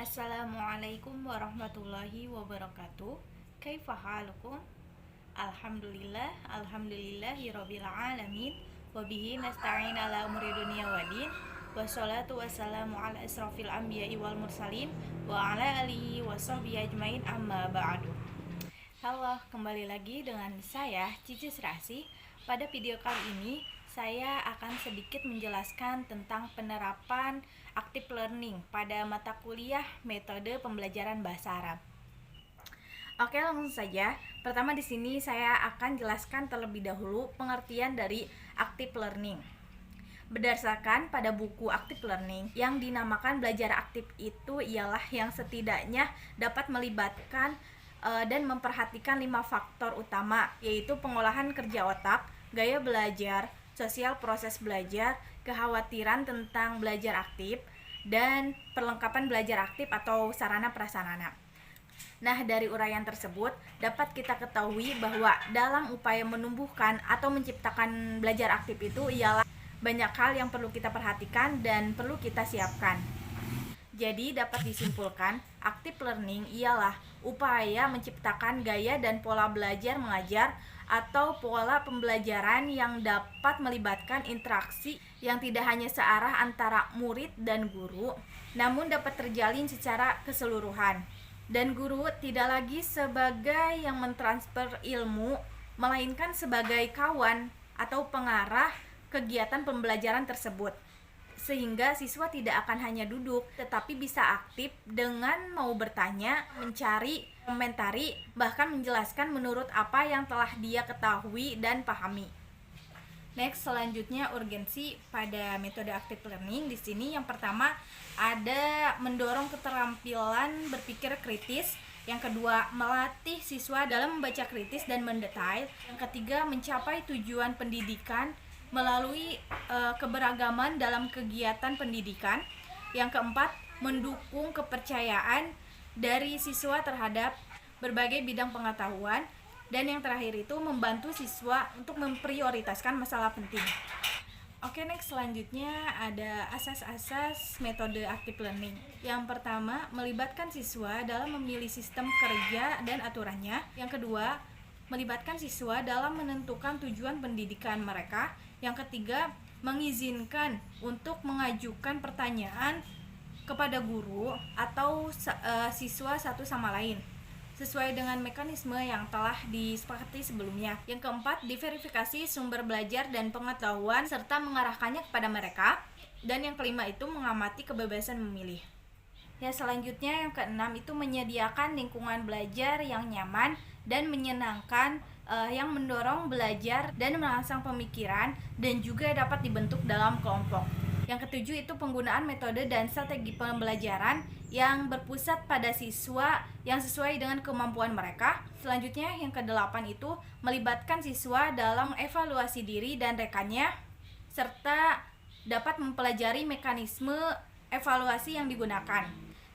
Assalamualaikum warahmatullahi wabarakatuh. Kaifa halukum? Alhamdulillahirabbil alamin. Wa bihi nasta'in ala umuri dunya waddin. Wassalatu wassalamu ala asrofil anbiya'i wal mursalin wa ala alihi wa sahbihi ajmain amma ba'du. Halo, kembali lagi dengan saya Cici Serasi. Pada video kali ini saya akan sedikit menjelaskan tentang penerapan active learning pada mata kuliah metode pembelajaran bahasa Arab. Oke, langsung saja. Pertama di sini saya akan jelaskan terlebih dahulu pengertian dari active learning. Berdasarkan pada buku Active Learning, yang dinamakan belajar aktif itu ialah yang setidaknya dapat melibatkan dan memperhatikan 5 faktor utama, yaitu pengolahan kerja otak, gaya belajar, sosial proses belajar, kekhawatiran tentang belajar aktif, dan perlengkapan belajar aktif atau sarana prasarana. Nah, dari uraian tersebut dapat kita ketahui bahwa dalam upaya menumbuhkan atau menciptakan belajar aktif itu ialah banyak hal yang perlu kita perhatikan dan perlu kita siapkan. Jadi dapat disimpulkan, active learning ialah upaya menciptakan gaya dan pola belajar mengajar atau pola pembelajaran yang dapat melibatkan interaksi yang tidak hanya searah antara murid dan guru, namun dapat terjalin secara keseluruhan. Dan guru tidak lagi sebagai yang mentransfer ilmu, melainkan sebagai kawan atau pengarah kegiatan pembelajaran tersebut. Sehingga siswa tidak akan hanya duduk, tetapi bisa aktif dengan mau bertanya, mencari, komentari, bahkan menjelaskan menurut apa yang telah dia ketahui dan pahami. Next, selanjutnya urgensi pada metode active learning. Di sini yang pertama ada mendorong keterampilan berpikir kritis. Yang kedua, melatih siswa dalam membaca kritis dan mendetail. Yang ketiga, mencapai tujuan pendidikan melalui keberagaman dalam kegiatan pendidikan. Yang keempat, mendukung kepercayaan dari siswa terhadap berbagai bidang pengetahuan. Dan yang terakhir itu membantu siswa untuk memprioritaskan masalah penting. Oke, next selanjutnya ada asas-asas metode active learning. Yang pertama, melibatkan siswa dalam memilih sistem kerja dan aturannya. Yang kedua, melibatkan siswa dalam menentukan tujuan pendidikan mereka. Yang ketiga, mengizinkan untuk mengajukan pertanyaan kepada guru atau siswa satu sama lain sesuai dengan mekanisme yang telah disepakati sebelumnya. Yang keempat, diverifikasi sumber belajar dan pengetahuan serta mengarahkannya kepada mereka. Dan yang kelima itu mengamati kebebasan memilih. Ya, selanjutnya yang keenam itu menyediakan lingkungan belajar yang nyaman dan menyenangkan, yang mendorong belajar dan merangsang pemikiran dan juga dapat dibentuk dalam kelompok. Yang ketujuh itu penggunaan metode dan strategi pembelajaran yang berpusat pada siswa yang sesuai dengan kemampuan mereka. Selanjutnya yang kedelapan itu melibatkan siswa dalam evaluasi diri dan rekannya serta dapat mempelajari mekanisme evaluasi yang digunakan.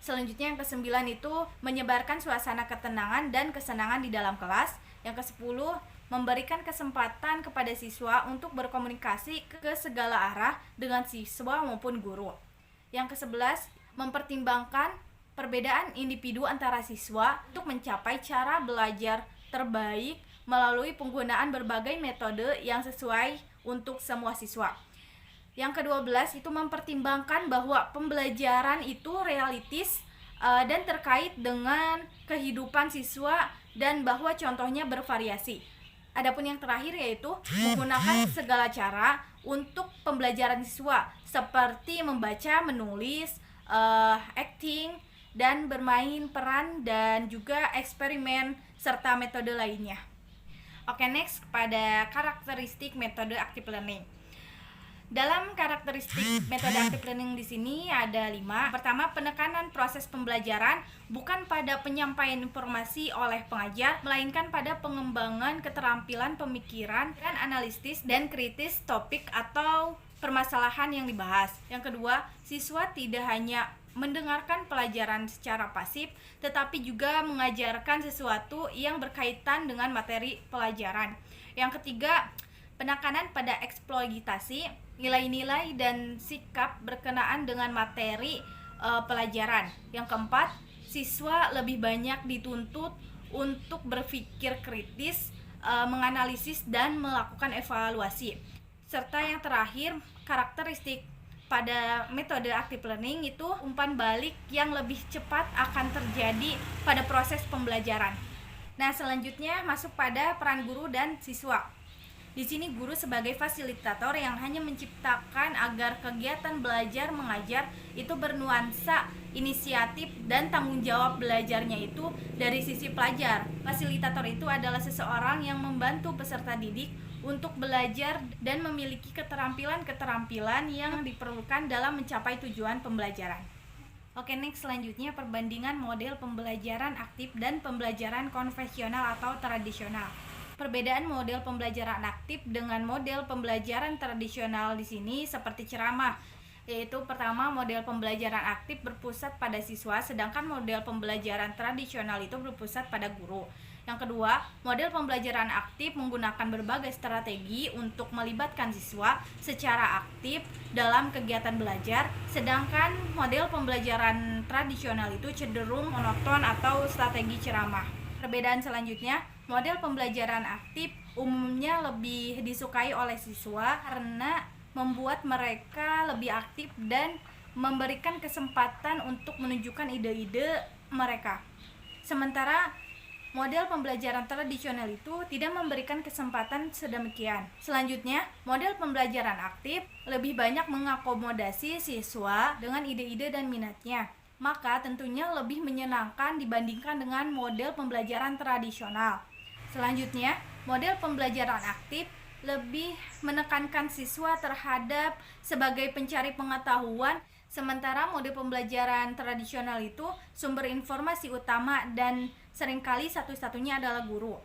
Selanjutnya yang kesembilan itu menyebarkan suasana ketenangan dan kesenangan di dalam kelas. Yang kesepuluh, memberikan kesempatan kepada siswa untuk berkomunikasi ke segala arah dengan siswa maupun guru. Yang kesebelas, mempertimbangkan perbedaan individu antara siswa untuk mencapai cara belajar terbaik melalui penggunaan berbagai metode yang sesuai untuk semua siswa. Yang ke-12 itu mempertimbangkan bahwa pembelajaran itu realistis dan terkait dengan kehidupan siswa dan bahwa contohnya bervariasi. Adapun yang terakhir yaitu menggunakan segala cara untuk pembelajaran siswa seperti membaca, menulis, acting, dan bermain peran dan juga eksperimen serta metode lainnya. Oke, next pada karakteristik metode active learning. Dalam karakteristik metode active learning di sini ada 5. Pertama, penekanan proses pembelajaran bukan pada penyampaian informasi oleh pengajar, melainkan pada pengembangan keterampilan pemikiran dan analitis dan kritis topik atau permasalahan yang dibahas. Yang kedua, siswa tidak hanya mendengarkan pelajaran secara pasif, tetapi juga mengajarkan sesuatu yang berkaitan dengan materi pelajaran. Yang ketiga, penekanan pada eksploitasi, nilai-nilai dan sikap berkenaan dengan materi pelajaran. Yang keempat, siswa lebih banyak dituntut untuk berpikir kritis, menganalisis dan melakukan evaluasi. Serta yang terakhir, karakteristik pada metode active learning itu umpan balik yang lebih cepat akan terjadi pada proses pembelajaran. Nah, selanjutnya masuk pada peran guru dan siswa. Di sini guru sebagai fasilitator yang hanya menciptakan agar kegiatan belajar mengajar itu bernuansa inisiatif dan tanggung jawab belajarnya itu dari sisi pelajar. Fasilitator itu adalah seseorang yang membantu peserta didik untuk belajar dan memiliki keterampilan-keterampilan yang diperlukan dalam mencapai tujuan pembelajaran. Oke, next, selanjutnya perbandingan model pembelajaran aktif dan pembelajaran konvensional atau tradisional. Perbedaan model pembelajaran aktif dengan model pembelajaran tradisional di sini seperti ceramah, yaitu pertama, model pembelajaran aktif berpusat pada siswa, sedangkan model pembelajaran tradisional itu berpusat pada guru. Yang kedua, model pembelajaran aktif menggunakan berbagai strategi untuk melibatkan siswa secara aktif dalam kegiatan belajar, sedangkan model pembelajaran tradisional itu cenderung monoton atau strategi ceramah. Perbedaan selanjutnya, model pembelajaran aktif umumnya lebih disukai oleh siswa karena membuat mereka lebih aktif dan memberikan kesempatan untuk menunjukkan ide-ide mereka. Sementara model pembelajaran tradisional itu tidak memberikan kesempatan sedemikian. Selanjutnya, model pembelajaran aktif lebih banyak mengakomodasi siswa dengan ide-ide dan minatnya. Maka tentunya lebih menyenangkan dibandingkan dengan model pembelajaran tradisional. Selanjutnya, model pembelajaran aktif lebih menekankan siswa terhadap sebagai pencari pengetahuan, sementara model pembelajaran tradisional itu sumber informasi utama dan seringkali satu-satunya adalah guru.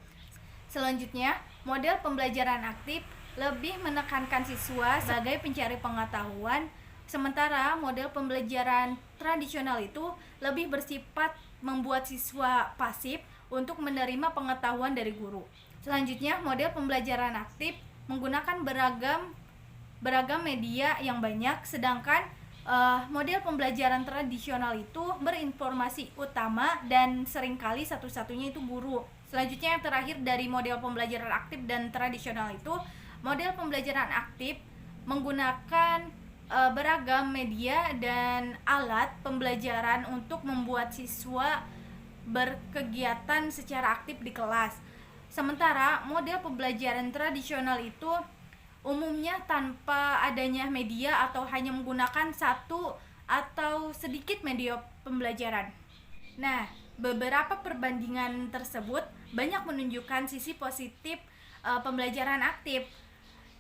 Selanjutnya, model pembelajaran aktif lebih menekankan siswa sebagai pencari pengetahuan, sementara model pembelajaran tradisional itu lebih bersifat membuat siswa pasif untuk menerima pengetahuan dari guru. Selanjutnya, model pembelajaran aktif menggunakan beragam media yang banyak, sedangkan model pembelajaran tradisional itu berinformasi utama dan seringkali satu-satunya itu guru. Selanjutnya, yang terakhir dari model pembelajaran aktif dan tradisional itu, model pembelajaran aktif menggunakan beragam media dan alat pembelajaran untuk membuat siswa berkegiatan secara aktif di kelas. Sementara model pembelajaran tradisional itu umumnya tanpa adanya media atau hanya menggunakan satu atau sedikit media pembelajaran. Nah, beberapa perbandingan tersebut banyak menunjukkan sisi positif pembelajaran aktif.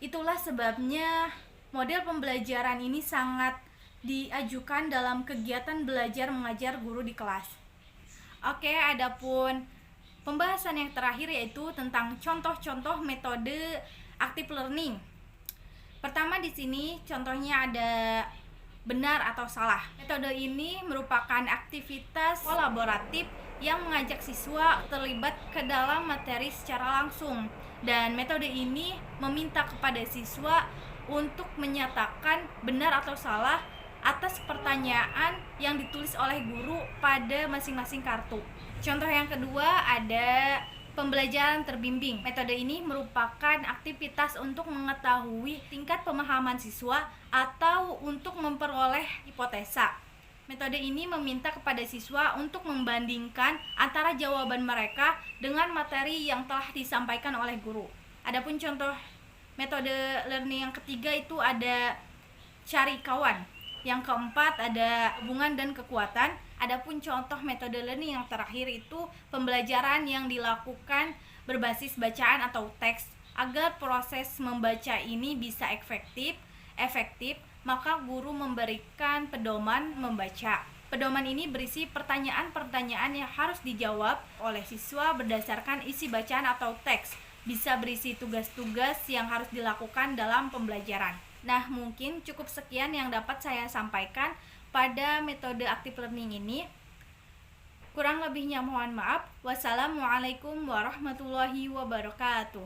Itulah sebabnya model pembelajaran ini sangat diajukan dalam kegiatan belajar mengajar guru di kelas. Oke, adapun pembahasan yang terakhir yaitu tentang contoh-contoh metode active learning. Pertama di sini contohnya ada benar atau salah. Metode ini merupakan aktivitas kolaboratif yang mengajak siswa terlibat ke dalam materi secara langsung, dan metode ini meminta kepada siswa untuk menyatakan benar atau salah atas pertanyaan yang ditulis oleh guru pada masing-masing kartu. Contoh yang kedua ada pembelajaran terbimbing. Metode ini merupakan aktivitas untuk mengetahui tingkat pemahaman siswa atau untuk memperoleh hipotesa. Metode ini meminta kepada siswa untuk membandingkan antara jawaban mereka dengan materi yang telah disampaikan oleh guru. Adapun contoh metode learning yang ketiga itu ada cari kawan. Yang keempat ada hubungan dan kekuatan. Adapun contoh metode learning yang terakhir itu pembelajaran yang dilakukan berbasis bacaan atau teks. Agar proses membaca ini bisa efektif, maka guru memberikan pedoman membaca. Pedoman ini berisi pertanyaan-pertanyaan yang harus dijawab oleh siswa berdasarkan isi bacaan atau teks. Bisa berisi tugas-tugas yang harus dilakukan dalam pembelajaran. Nah, mungkin cukup sekian yang dapat saya sampaikan pada metode active learning ini. Kurang lebihnya mohon maaf. Wassalamualaikum warahmatullahi wabarakatuh.